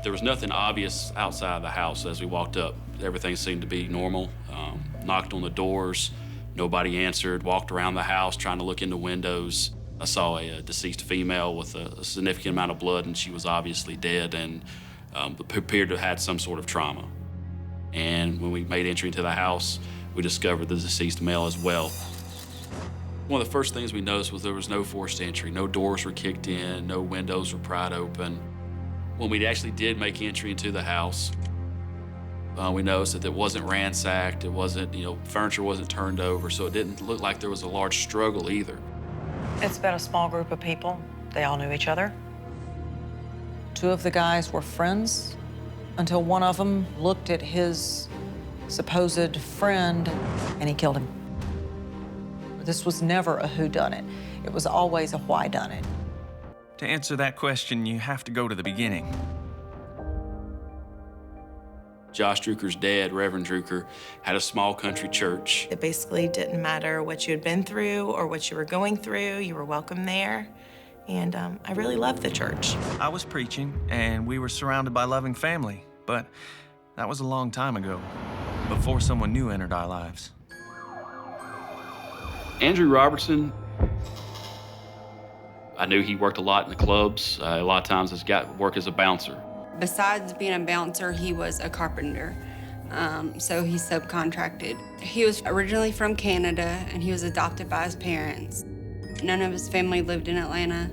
There was nothing obvious outside the house. As we walked up, everything seemed to be normal. Knocked on the doors, nobody answered. Walked around the house trying to look in the windows. I saw a deceased female with a significant amount of blood, and she was obviously dead and appeared to have had some sort of trauma. And when we made entry into the house, we discovered the deceased male as well. One of the first things we noticed was there was no forced entry. No doors were kicked in, no windows were pried open. When we actually did make entry into the house, we noticed that it wasn't ransacked, it wasn't, furniture wasn't turned over, so it didn't look like there was a large struggle either. It's been a small group of people. They all knew each other. Two of the guys were friends until one of them looked at his supposed friend and he killed him. This was never a whodunit. It was always a whydunit. To answer that question, you have to go to the beginning. Josh Druker's dad, Reverend Druker, had a small country church. It basically didn't matter what you had been through or what you were going through, you were welcome there. And I really loved the church. I was preaching, and we were surrounded by loving family, but that was a long time ago, before someone new entered our lives. Andrew Robertson, I knew he worked a lot in the clubs. A lot of times he's got work as a bouncer. Besides being a bouncer, he was a carpenter, so he subcontracted. He was originally from Canada, and he was adopted by his parents. None of his family lived in Atlanta,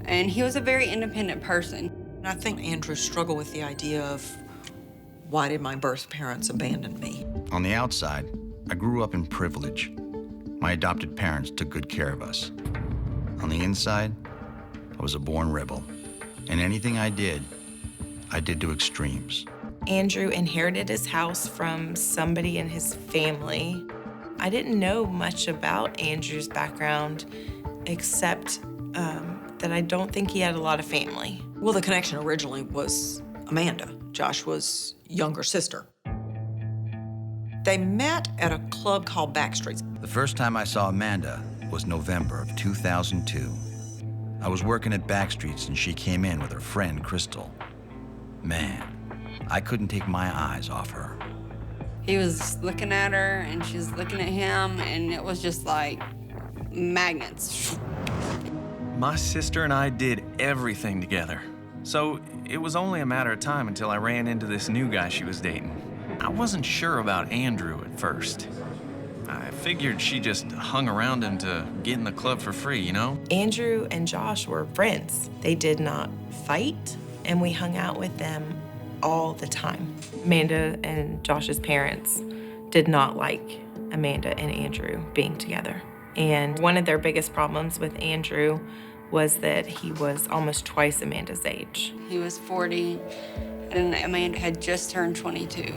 and he was a very independent person. I think Andrew struggled with the idea of, why did my birth parents abandon me? On the outside, I grew up in privilege. My adopted parents took good care of us. On the inside, I was a born rebel, and anything I did to extremes. Andrew inherited his house from somebody in his family. I didn't know much about Andrew's background, except that I don't think he had a lot of family. Well, the connection originally was Amanda, Joshua's younger sister. They met at a club called Backstreets. The first time I saw Amanda was November of 2002. I was working at Backstreets and she came in with her friend, Crystal. Man, I couldn't take my eyes off her. He was looking at her, and she was looking at him, and it was just like magnets. My sister and I did everything together. So it was only a matter of time until I ran into this new guy she was dating. I wasn't sure about Andrew at first. I figured she just hung around him to get in the club for free, you know? Andrew and Josh were friends. They did not fight, and we hung out with them all the time. Amanda and Josh's parents did not like Amanda and Andrew being together. And one of their biggest problems with Andrew was that he was almost twice Amanda's age. He was 40, and Amanda had just turned 22.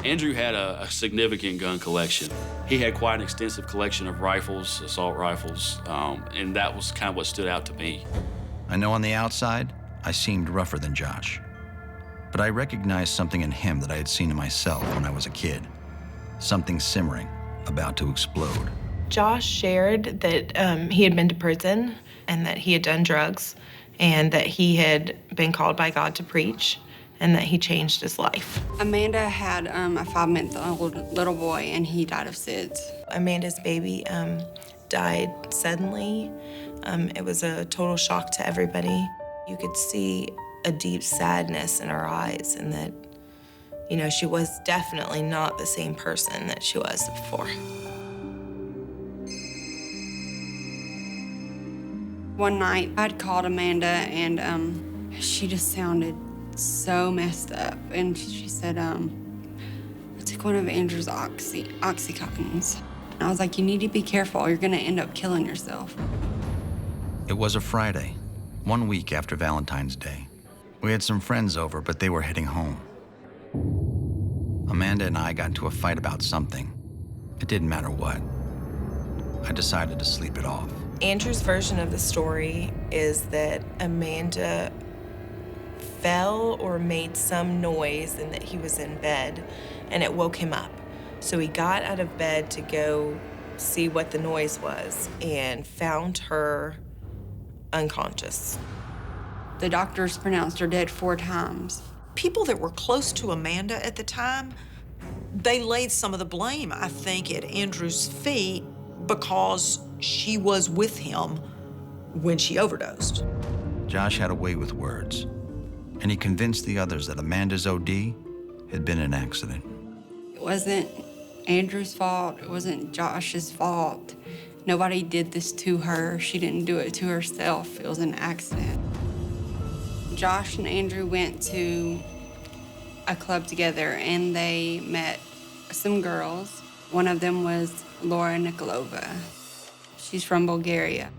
Andrew had a significant gun collection. He had quite an extensive collection of rifles, assault rifles, and that was kind of what stood out to me. I know on the outside, I seemed rougher than Josh. But I recognized something in him that I had seen in myself when I was a kid. Something simmering, about to explode. Josh shared that he had been to prison and that he had done drugs and that he had been called by God to preach and that he changed his life. Amanda had a 5-month-old little boy, and he died of SIDS. Amanda's baby died suddenly. It was a total shock to everybody. You could see a deep sadness in her eyes, and that, she was definitely not the same person that she was before. One night, I'd called Amanda, and she just sounded so messed up. And she said, I took one of Andrew's Oxycontins. And I was like, you need to be careful. You're gonna end up killing yourself. It was a Friday, 1 week after Valentine's Day. We had some friends over, but they were heading home. Amanda and I got into a fight about something. It didn't matter what. I decided to sleep it off. Andrew's version of the story is that Amanda fell or made some noise and that he was in bed, and it woke him up. So he got out of bed to go see what the noise was and found her unconscious. The doctors pronounced her dead 4 times. People that were close to Amanda at the time, they laid some of the blame, I think, at Andrew's feet because she was with him when she overdosed. Josh had a way with words, and he convinced the others that Amanda's OD had been an accident. It wasn't Andrew's fault. It wasn't Josh's fault. Nobody did this to her. She didn't do it to herself. It was an accident. Josh and Andrew went to a club together and they met some girls. One of them was Laura Nikolova. She's from Bulgaria.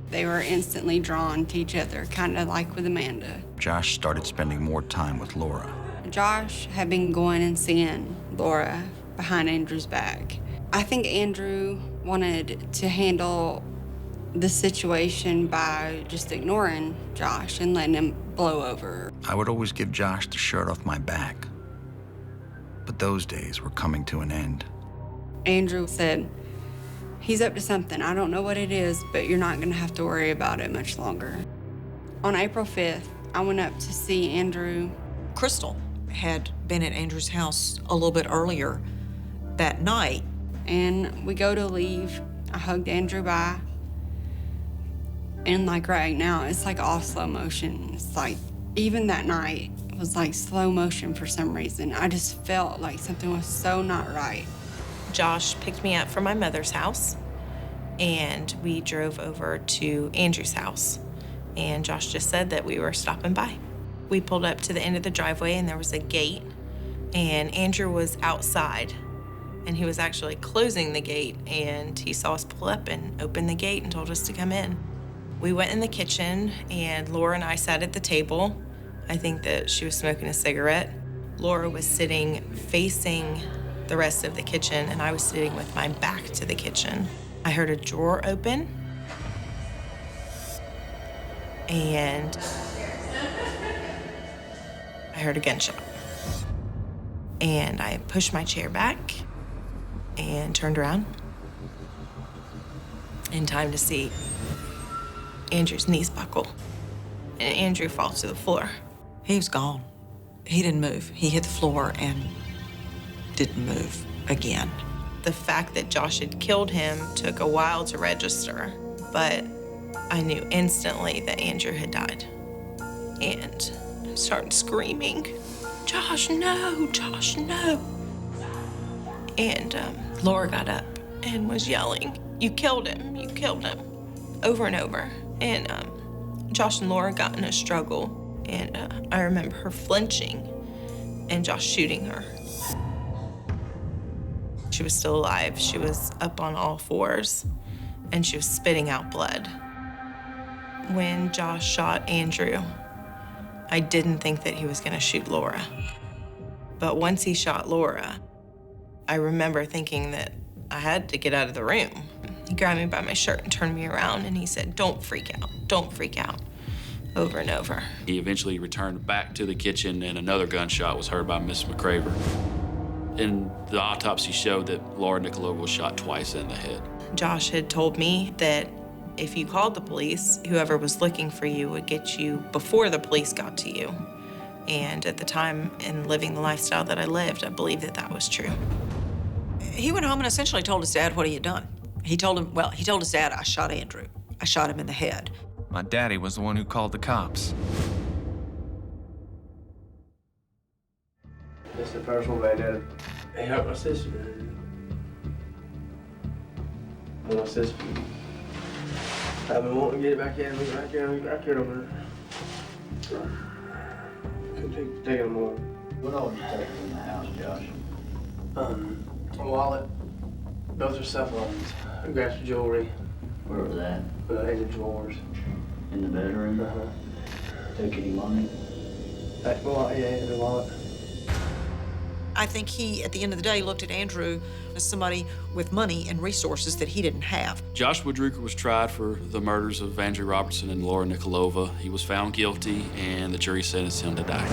They were instantly drawn to each other, kind of like with Amanda. Josh started spending more time with Laura. Josh had been going and seeing Laura behind Andrew's back. I think Andrew wanted to handle the situation by just ignoring Josh and letting him blow over. I would always give Josh the shirt off my back, but those days were coming to an end. Andrew said, he's up to something. I don't know what it is, but you're not gonna have to worry about it much longer. On April 5th, I went up to see Andrew. Crystal had been at Andrew's house a little bit earlier that night. And we go to leave. I hugged Andrew bye. And like right now, it's like all slow motion. It's like, even that night, it was like slow motion for some reason. I just felt like something was so not right. Josh picked me up from my mother's house, and we drove over to Andrew's house. And Josh just said that we were stopping by. We pulled up to the end of the driveway, and there was a gate, and Andrew was outside. And he was actually closing the gate, and he saw us pull up and opened the gate and told us to come in. We went in the kitchen, and Laura and I sat at the table. I think that she was smoking a cigarette. Laura was sitting facing the rest of the kitchen, and I was sitting with my back to the kitchen. I heard a drawer open, and I heard a gunshot. And I pushed my chair back and turned around in time to see Andrew's knees buckle and Andrew fall to the floor. He was gone. He didn't move. He hit the floor and didn't move again. The fact that Josh had killed him took a while to register, but I knew instantly that Andrew had died. And I started screaming, "Josh, no, Josh, no." And Laura got up and was yelling, you killed him, over and over. And Josh and Laura got in a struggle, and I remember her flinching and Josh shooting her. She was still alive. She was up on all fours, and she was spitting out blood. When Josh shot Andrew, I didn't think that he was gonna shoot Laura. But once he shot Laura, I remember thinking that I had to get out of the room. He grabbed me by my shirt and turned me around, and he said, "Don't freak out," over and over. He eventually returned back to the kitchen, and another gunshot was heard by Miss McCraver. And the autopsy showed that Laura Nikolova was shot twice in the head. Josh had told me that if you called the police, whoever was looking for you would get you before the police got to you. And at the time, in living the lifestyle that I lived, I believed that that was true. He went home and essentially told his dad what he had done. He told his dad, "I shot Andrew. I shot him in the head." My daddy was the one who called the cops. That's the first one my dad. He hurt my sister. And my sister. I've been wanting to get it back in. I can't over there. Couldn't take it anymore. What all did you take from the house, Josh? A wallet. Those are cell phones. I grabbed some jewelry. Where was that? In the drawers. In the bedroom? Took any money? Well, yeah, in the wallet. I think he, at the end of the day, looked at Andrew as somebody with money and resources that he didn't have. Joshua Druker was tried for the murders of Andrew Robertson and Laura Nikolova. He was found guilty, and the jury sentenced him to die.